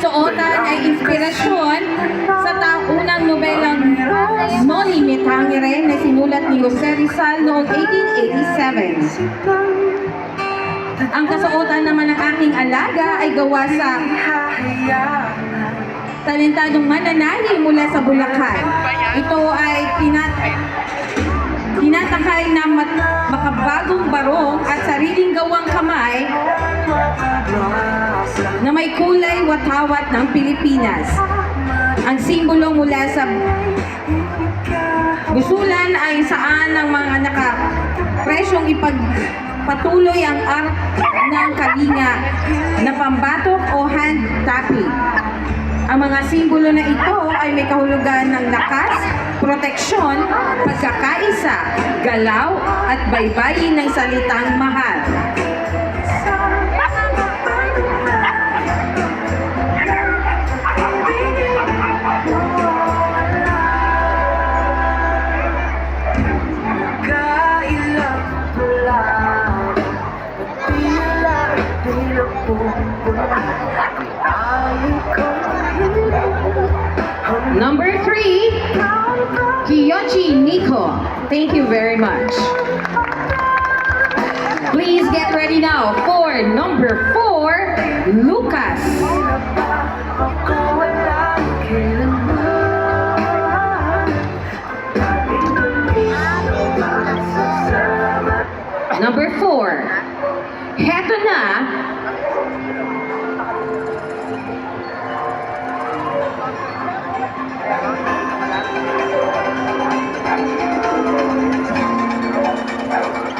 kasuotan ay inspirasyon sa taunang nobelang Noli Me Tangere na sinulat ni Jose Rizal noong 1887. Ang kasuotan naman ng aking alaga ay gawa sa talentadong mananahi mula sa Bulacan. Ito ay tinatakay na makabagong barong at sariling gawang kamay na may kulay watawat ng Pilipinas. Ang simbolo mula sa gusulan ay saan ng mga nakapresyong ipagpatuloy ang art ng kalinga na pambatok o hand tapping. Ang mga simbolo na ito ay may kahulugan ng lakas, proteksyon, pagkakaisa, galaw at baybayin ng salitang mahal. Number 3, Kiyoshi Nico. Thank you very much. Please get ready now for number 4, Lucas. Number 4, heto na.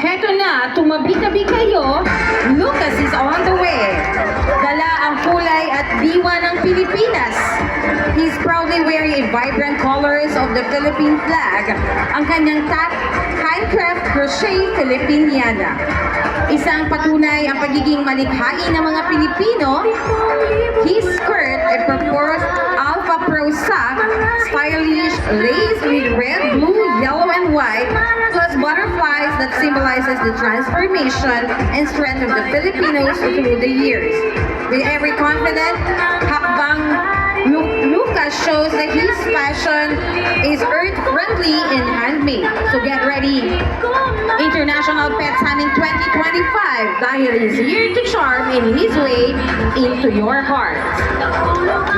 Heto na, tumabi-tabi kayo, Lucas is on the way. Dala ang kulay at diwa ng Pilipinas. He's proudly wearing a vibrant colors of the Philippine flag. Ang kanyang handcraft crochet Filipiniana. Isang patunay ang pagiging malikhain ng mga Pilipino. His skirt ay purpose alpha pro sock, stylish lace with red, blue, yellow, and white, plus butterflies that symbolizes the transformation and strength of the Filipinos through the years. With every confident, hakbang Lucas shows that his fashion is earth-friendly and handmade. So get ready. International Pet Hunting 2025 dahil he's here to charm in his way into your heart.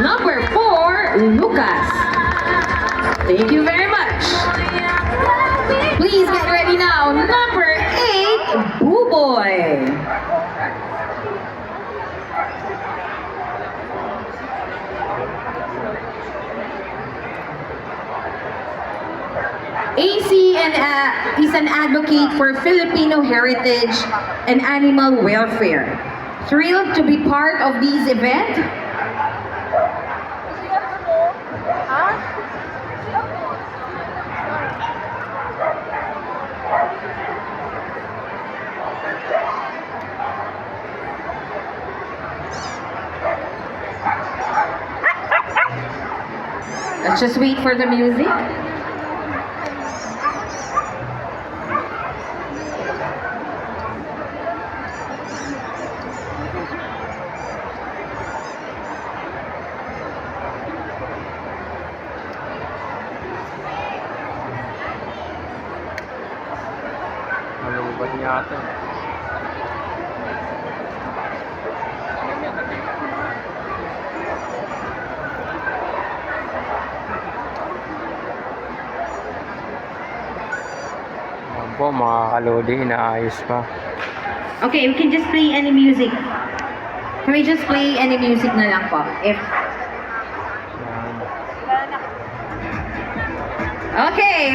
Number 4, Lucas. Thank you very much. Please get ready now. Number 8, Buboy. AC is an advocate for Filipino heritage and animal welfare. Thrilled to be part of this event? Let's just wait for the music. Malungkot niya ito. Ayan po mga kalodi, inaayos pa. Okay, we can just play any music. Can we just play any music na lang po? If... Ayan. Okay.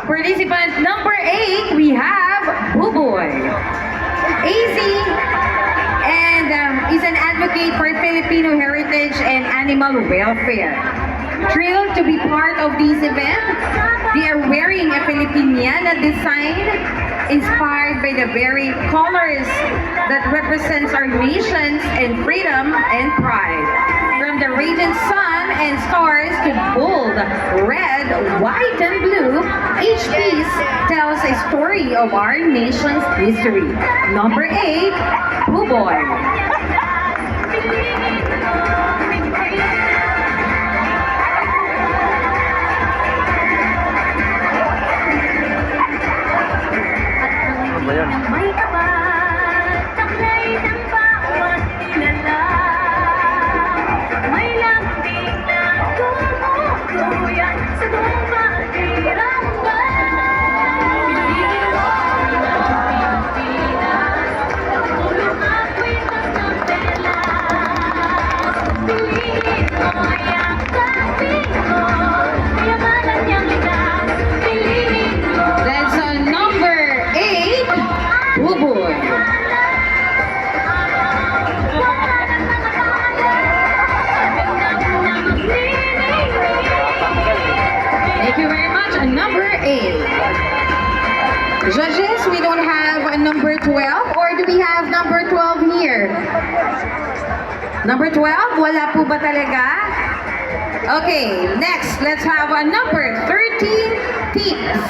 Participant number 8, we have Buboy. AZ and is an advocate for Filipino heritage and animal welfare. Thrilled to be part of this event. They are wearing a Filipiniana design inspired by the very colors that represents our nations and freedom and pride. From the radiant sun and stars to bold red, white, and blue, each piece tells a story of our nation's history. Number 8, Buboy. Ano ba yan? May tapat, taklay ng bawat kilala. May lambing na tumutuyan sa tumatiranggan. Piliin mo ang Pilipinas, natulong at kwintas ng telas. Piliin mo ang kapito, kayamanan niyang likas. Piliin mo. That's number 8, Buboy. Thank you very much. Number 8. Judges, we don't have a number 12, or do we have number 12 here? Number 12? Wala po ba talaga? Okay, next, let's have a number 13, Tips.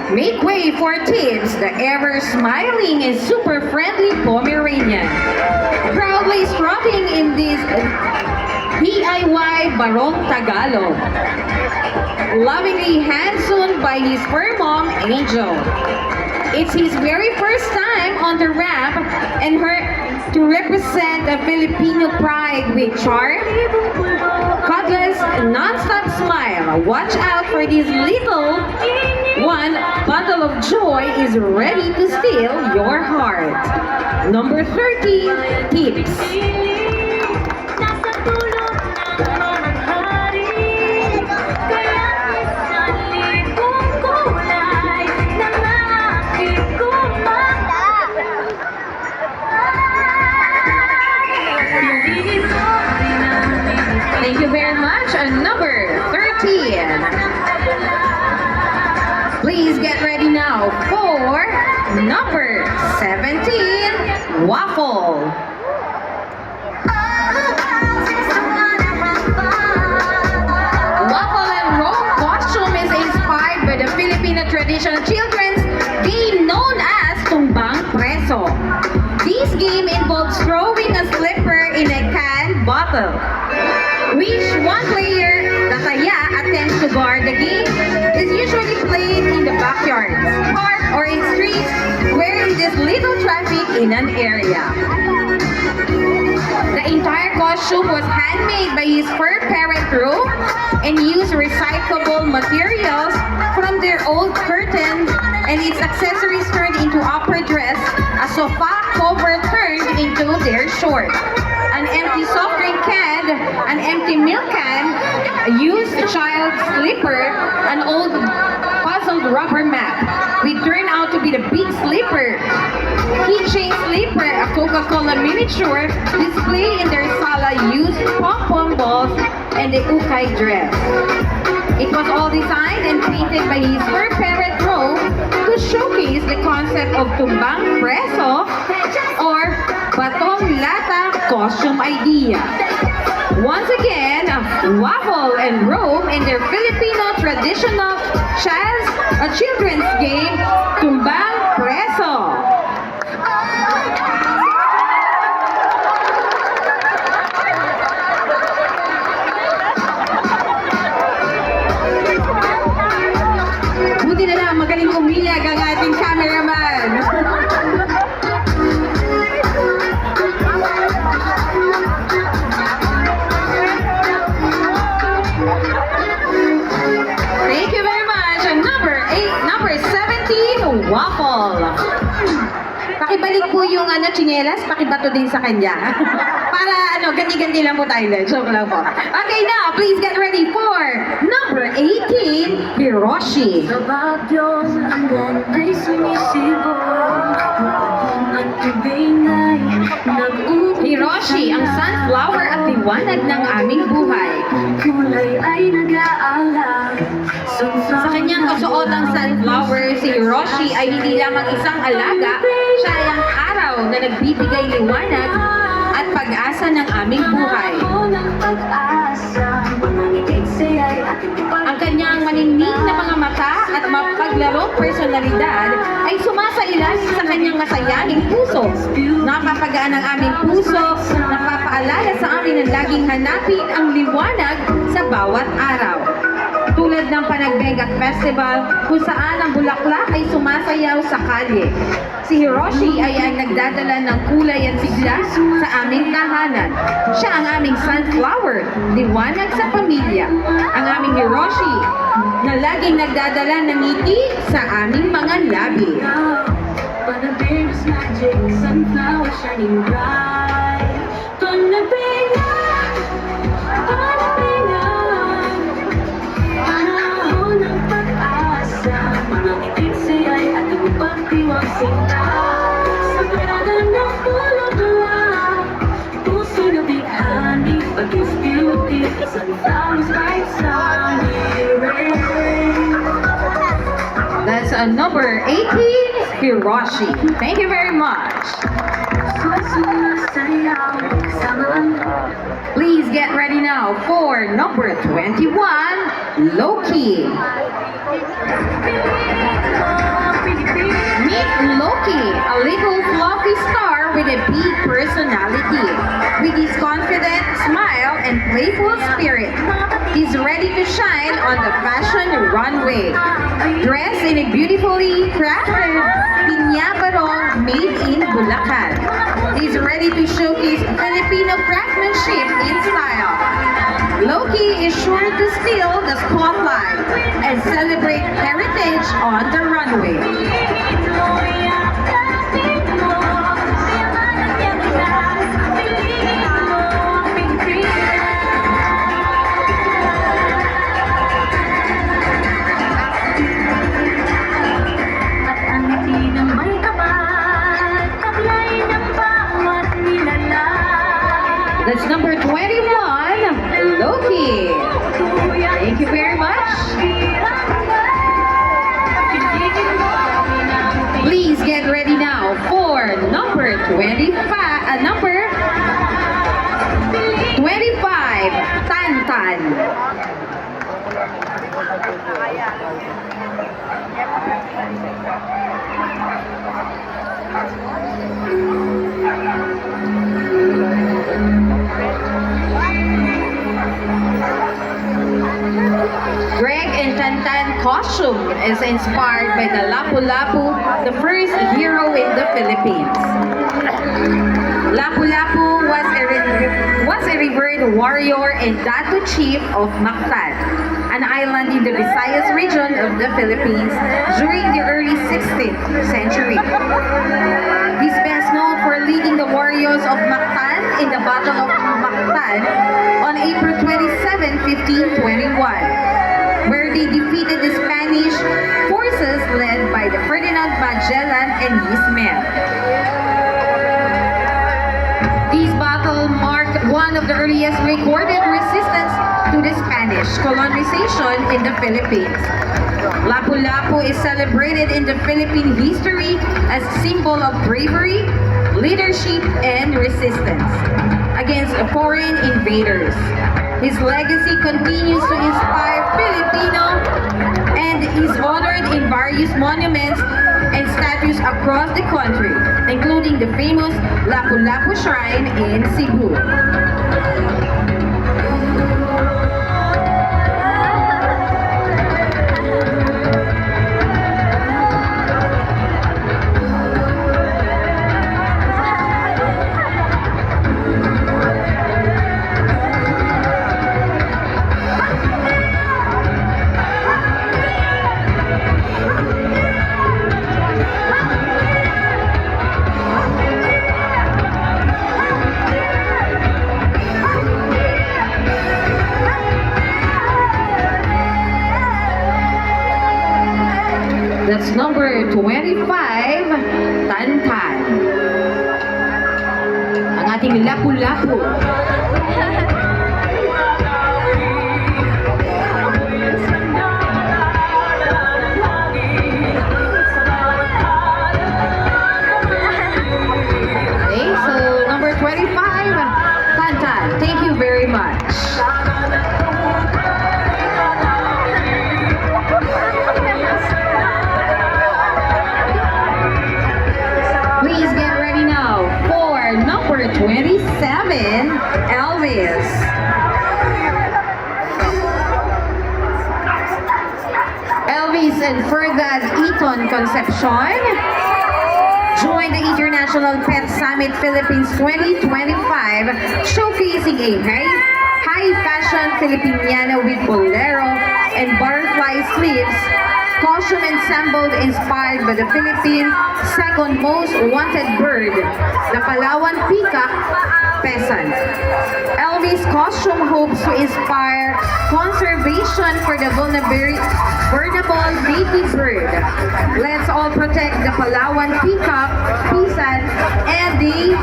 Make way for Tibbs, the ever-smiling and super-friendly Pomeranian. Proudly strutting in this DIY Barong Tagalog. Lovingly hands-on by his fur mom, Angel. It's his very first time on the ramp and her to represent a Filipino pride with charm, cuddles, non-stop smile. Watch out for this little one bundle of joy is ready to steal your heart. Number 13, Tips. Nasa tulog ng mga hari, kaya minsan libong kulay ng aking kumanda. Piliin mo rin ang Thank you very much. And number 13. Please get ready now for number 17, Waffle. Waffle and roll costume is inspired by the Filipino traditional children's game known as Tumbang Preso. This game involves throwing a slipper in a can bottle, which one player, the taya, attempts to guard. The game is usually played in the backyard, park, or in streets where there's little traffic in an area. The entire costume was handmade by his fur parent Rome and used recyclable materials from their old curtains and its accessories turned into opera dress, a sofa cover turned into their shorts, an empty soft drink can, an empty milk can, a used child slipper, an old puzzled rubber mat, which turned out to be the big slipper, keychain slipper, a Coca-Cola miniature, display in their sala used pom-pom balls, and the ukay dress. It was all designed and painted by his fur parent Rome to showcase the concept of Tumbang Preso or Batong Lata costume idea. Once again, Waffle and Rome in their Filipino traditional children's game, Tumbang Preso. Buti na lang, magaling umilag ang ating cameraman. Thank you very much. And number 17, Waffle. Pakibalik po yung tsinelas, pakibato din sa kanya. Para ganti-ganti lang po tayo. Joke lang po. Okay, now, please get ready for number 18, Hiroshi. Sa bagyong hanggang ay sumisibol, at ibingay nag-uumpisa. Hiroshi, ang sunflower at liwanag ng aming buhay. Kulay ay nag-aalala. Sa kanyang kasuotang sunflower, si Hiroshi ay hindi lamang isang alaga, siya ay ang araw na nagbibigay liwanag at pag-asa ng aming buhay. Ng pag-asa, mga maningning na mga mata at mapaglarong personalidad ay sumasailalim sa kanyang masayahing puso. Napapagaan ang aming puso, napapaalala sa amin na laging hanapin ang liwanag sa bawat araw. Tulad ng Panagbenga Festival kung saan ang bulaklak ay sumasayaw sa kalye. Si Hiroshi ay ang nagdadala ng kulay at sigla sa aming tahanan. Siya ang aming sunflower, liwanag sa pamilya. Ang aming Hiroshi na laging nagdadala ng ngiti sa aming mga labi. Panabing is magic, sunflower shining bright. Panabinga, panabinga, panahon ng pag-asa. Mga itik siya'y ating pagtiwasita. Sa parada ng bulaklak, puso na bighani, pag-is beauty, sunflower's bright sunny rays. That's number 18, Hiroshi. Thank you very much. Please get ready now for number 21, Loki. Meet Loki, a little fluffy star with a big personality. With his confident smile and playful spirit, he's ready to shine on the fashion runway. Dressed in a beautifully crafted piña barong made in Bulacan, he's ready to showcase Filipino craftsmanship in style. Loki is sure to steal the spotlight and celebrate heritage on the runway. At ang ngiti ng may kapal, taglay ng bawat nilalang. That's number 21, Loki. Thank you very much. Please get ready now for number 25, number 25, Tantan. Greg and Tantan costume is inspired by the Lapu-Lapu, the first hero in the Philippines. Lapu-Lapu was a revered warrior and Dato chief of Mactan, an island in the Visayas region of the Philippines during the early 16th century. He's best known for leading the warriors of Mactan in the Battle of Mactan on April 27, 1521, where they defeated the Spanish forces led by the Ferdinand Magellan and his men. This battle marked one of the earliest recorded resistance to the Spanish colonization in the Philippines. Lapu-Lapu is celebrated in the Philippine history as a symbol of bravery, leadership, and resistance against foreign invaders. His legacy continues to inspire Filipino and is honored in various monuments and statues across the country, including the famous Lapu-Lapu Shrine in Cebu. That's number 25, Tantan. Ang ating Lapu-Lapu. Okay, so number 25, Tantan. Thank you very much. Elvis. Elvis and Fergus Eton Concepcion joined the International Pet Summit Philippines 2025, showcasing a high fashion Filipiniana with bolero and butterfly sleeves, costume ensemble inspired by the Philippines' second most wanted bird, the Palawan peacock pheasant. Elvis' costume hopes to inspire conservation for the vulnerable baby bird. Let's all protect the Palawan peacock pheasant, and they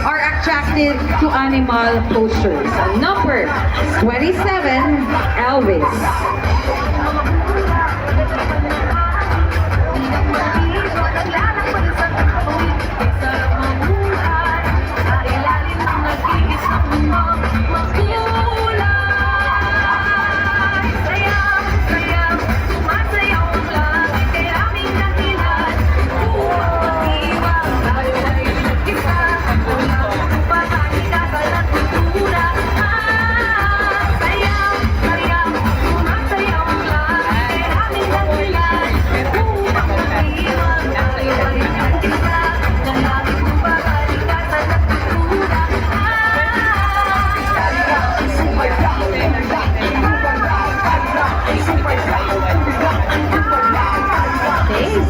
are attracted to animal postures. Number 27, Elvis.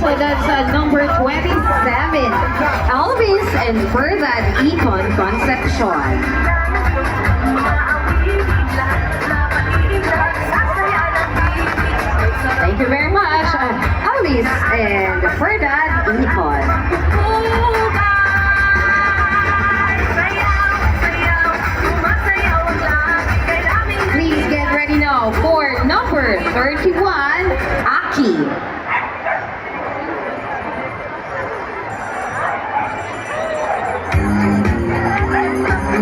So that's number 27, Elvis and Fergus Eton Concepcion. Thank you very much, Elvis and Fergus Eton. Please get ready now for number 31, Aki.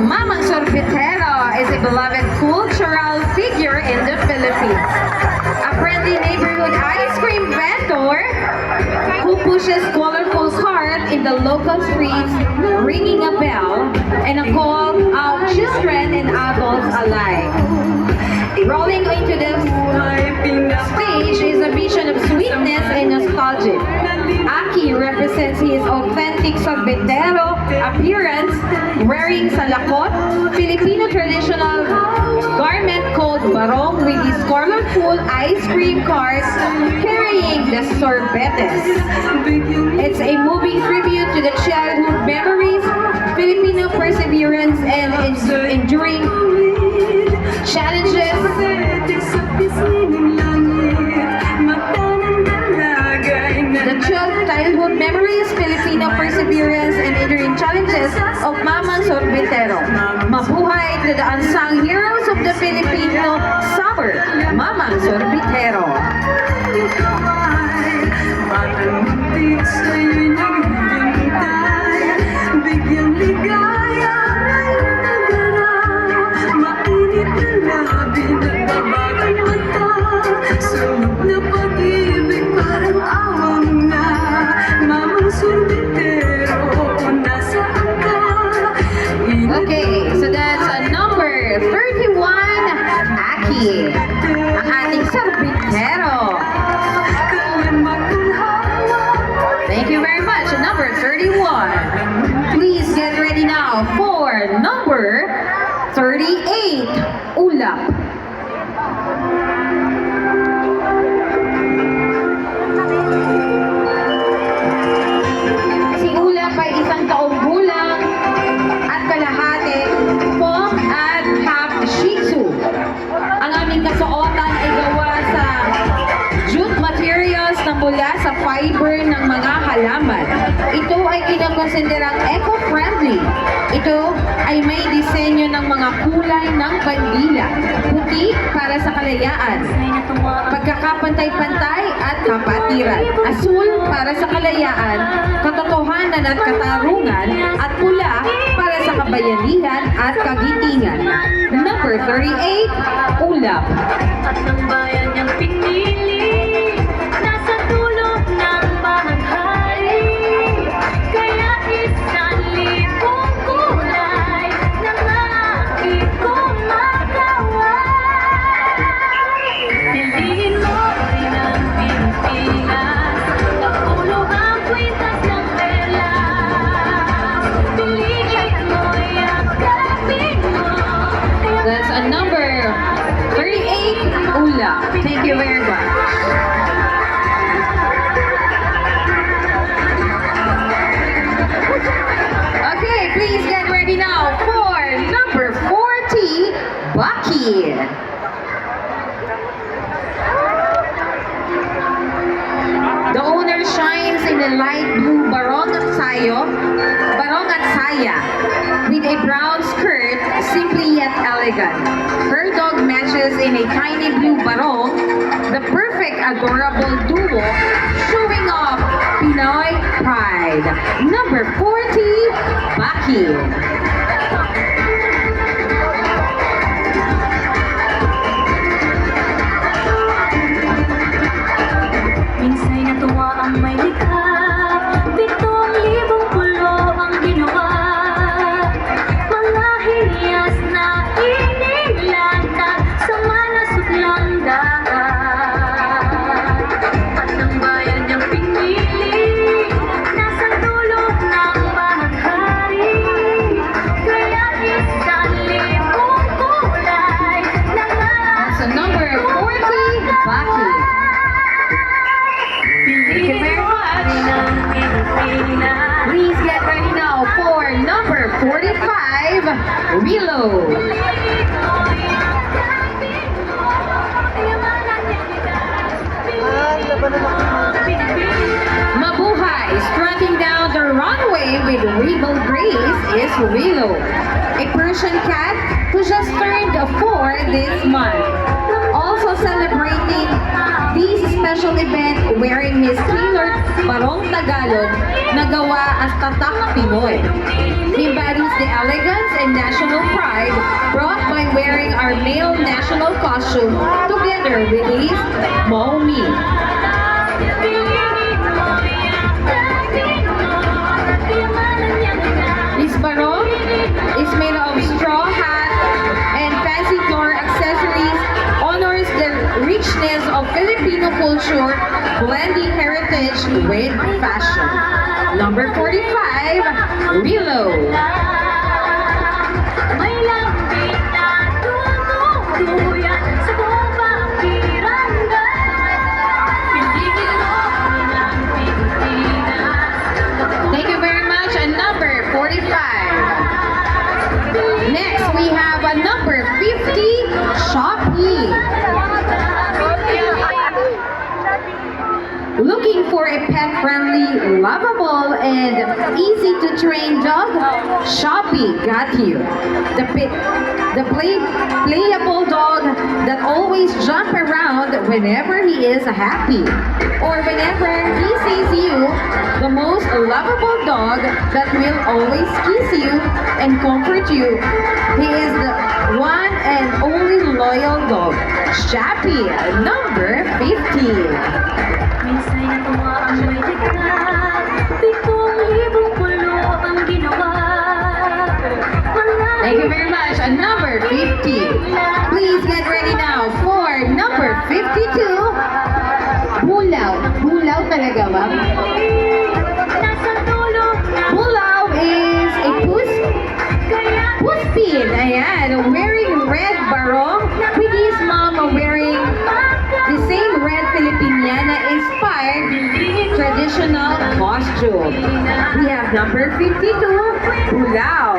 Mamang Sorbetero is a beloved cultural figure in the Philippines. A friendly neighborhood ice cream vendor who pushes colorful carts in the local streets, ringing a bell and a call out children and adults alike. Rolling into the stage is a vision of sweetness and nostalgia. Aki represents his authentic Sorbetero appearance, wearing salakot, Filipino traditional garment called barong with his colorful ice cream cart carrying the sorbetes. It's a moving tribute to the childhood memories, Filipino perseverance, and enduring challenges. The childhood memories, Filipino perseverance, and enduring challenges of Mamang Sorbetero. Mabuhay to the unsung heroes of the Filipino summer, Mamang Sorbetero. Bigyang ligaya ngayong nagaraw, mainit na labi, nagbabagang mata, sunog na pag-ibig parang awang na. Mamang Sorbetero, nasaan ka? Okay, so that's number 31, Aki, ang ating Sorbetero. Thank you very much. Number 31. Please get ready now for number 38, Ulap. Si Ulap ay isang taong gulang at kalahati, Pom at half Shih Tzu. Ang aming kasuotan ay gawa sa jute materials na mula sa fiber ng mga halaman. Ito ay kinakonsiderang eco-friendly. Ito ay may disenyo ng mga kulay ng bandila. Puti para sa kalayaan, pagkakapantay-pantay at kapatiran. Asul para sa kalayaan, katotohanan at katarungan, at pula para sa kabayanihan at kagitingan. Number 38, Ulap. At ng bayan niyang pinili, nasa dulo ng bahay. Kaya isang libong kulay ng Baki. The owner shines in a light blue barong at saya with a brown skirt, simply yet elegant. Her dog matches in a tiny blue barong, the perfect adorable duo, showing off Pinoy pride. Number 40, Baki. Minsa'y natuwa ang may likha, 7,000 pulo ang ginawa. Mga hiyas na inilatag sa manasuklang dagat. At ang bayan niyang pinili, nasa dulo ng bahagari. Kaya isang libong kulay na So number 40, Baki. Thank you very much. Please get ready now for number 45, Willow. Mabuhay, strutting down the runway with regal grace is Willow, a Persian cat who just turned 4 this month. Also celebrating this special event wearing his tailored Barong Tagalog na gawa as tatak Pinoy. He embodies the elegance and national pride brought by wearing our male national costume together with his Maumi. This barong is made of straw hat and fancy floor accessories, honors the richness of Filipino culture, blending heritage with fashion. Number 45, Willow. May lambit na tumutuyan sa buong barangay. Pinigil mo ng Pilipinas. Thank you very much. And number 45. Next, we have a number 50, Shopee. Looking for a pet-friendly, lovable, and easy-to-train dog? Shopee got you. The playable dog that always jump around whenever he is happy, or whenever he sees you. The most lovable dog that will always kiss you and comfort you. He is the one and only loyal dog. Shopee, number 50. Minsa'y natuwa ang may likha, 7,000 pulo ang ginawa. Thank you very much. And number 50. Please get ready now for number 52. Bulaw. Bulaw talaga ba? Nasa dulo ng Bulaw is a puspin. Ayan. Wearing red barong with his mom wearing the same red Filipiniana inspired traditional costume. We have number 52, Bulaw.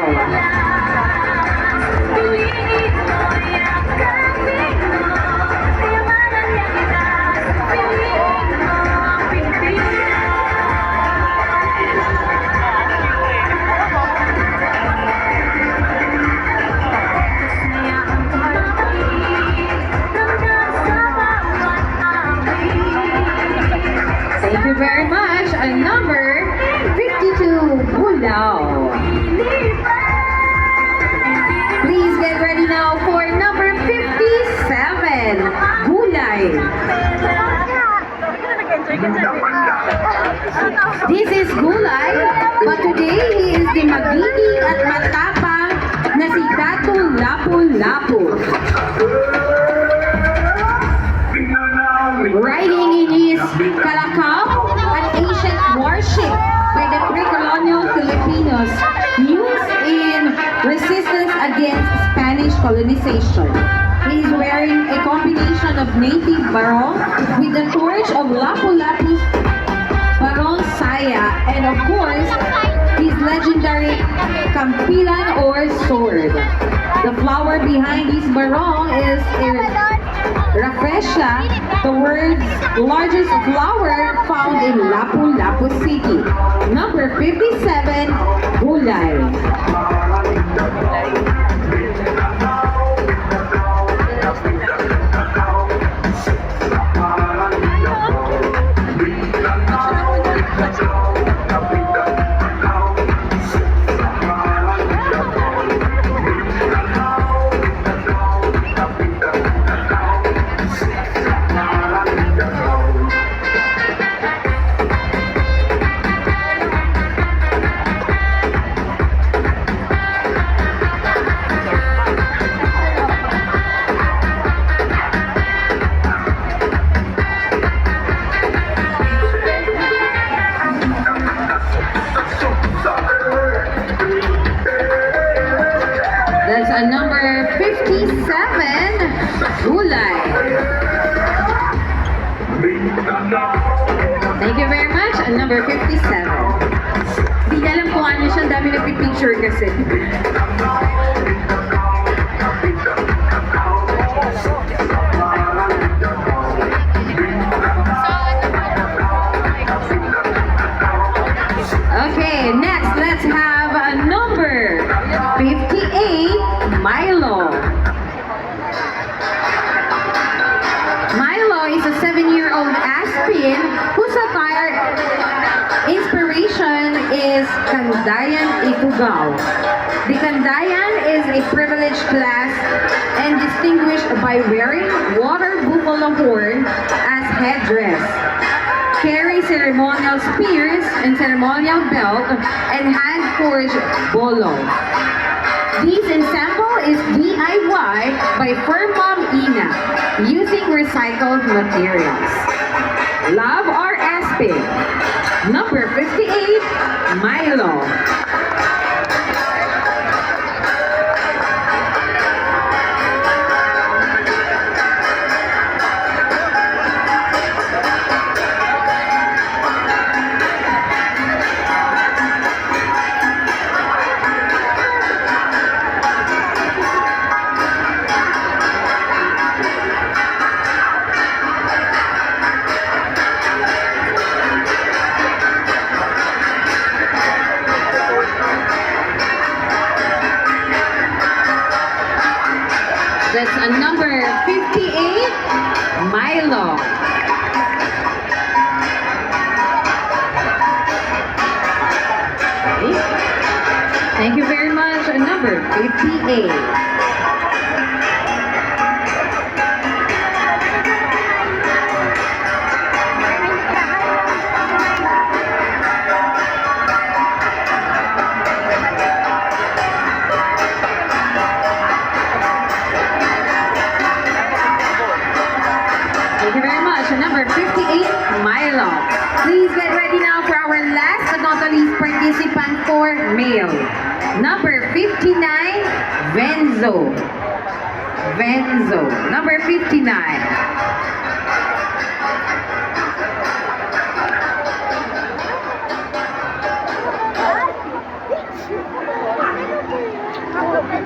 Thank you very much. And number 52, Bulaw. Please get ready now for number 57, Gulay. This is Gulay, but today he is the magini at matapang na si Tato Lapu-Lapu. Riding in his Kalakaw, an ancient warship by the pre-colonial Filipinos used in resistance against Spanish colonization. He is wearing a combination of native barong with the torch of Lapu-Lapu's barong saya, and of course, his legendary kampilan or sword. The flower behind his Barong is Rafflesia, the world's largest flower found in Lapu-Lapu City. Number 57, Gulay. That's a number 57, Gulay. Thank you very much. A number 57. Di niya alam kung ano siya. Ang dami nagpipicture kasi. Okay, next, let's have a number 58, Milo. Milo is a 7-year-old Aspin whose attire inspiration is Kandayan Ifugao. The Kandayan is a privileged class and distinguished by wearing water buffalo horn as headdress, carry ceremonial spears and ceremonial belt, and hand-forged bolo. This ensemble is DIY by Firmom Ina using recycled materials. Love our Aspen. Number 58, Milo. That's a number 58, Milo. Okay. Thank you very much. A number 58. Thank you very much. Number 58, Milo. Please get ready now for our last but not the least participant for male. Number 59, Venzo. Venzo. Number 59.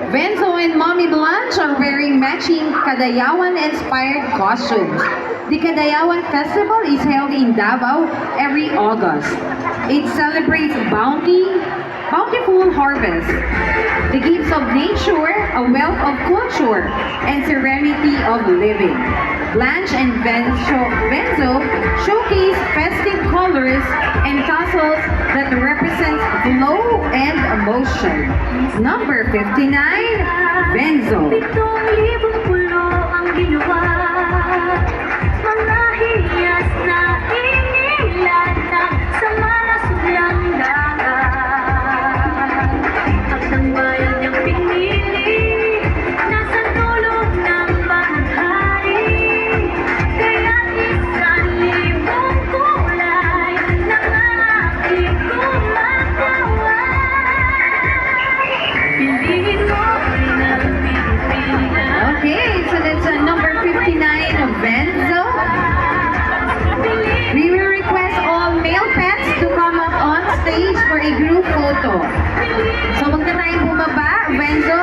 Venzo and Mommy Blanche are wearing matching Kadayawan-inspired costumes. The Kadayawan Festival is held in Davao every August. It celebrates bountiful harvest, the gifts of nature, a wealth of culture, and serenity of living. Blanche and Venzo showcase festive colors and tassels that represent flow and emotion. Number 59, Venzo. 7,000 pulo ang ginawa. Mga hiyas na inilata sa malasuglang dagat. At ang bayan niyang pinili, nasa dulo ng bahaghari. Kaya't 1,000 kulay ng aking kumagawa. Piliin mo rin ang Pilipinas. Okay, so that's number 59, Venzo. We will request all male pets to come up on stage for a group photo. So wag na tayong bumaba, Venzo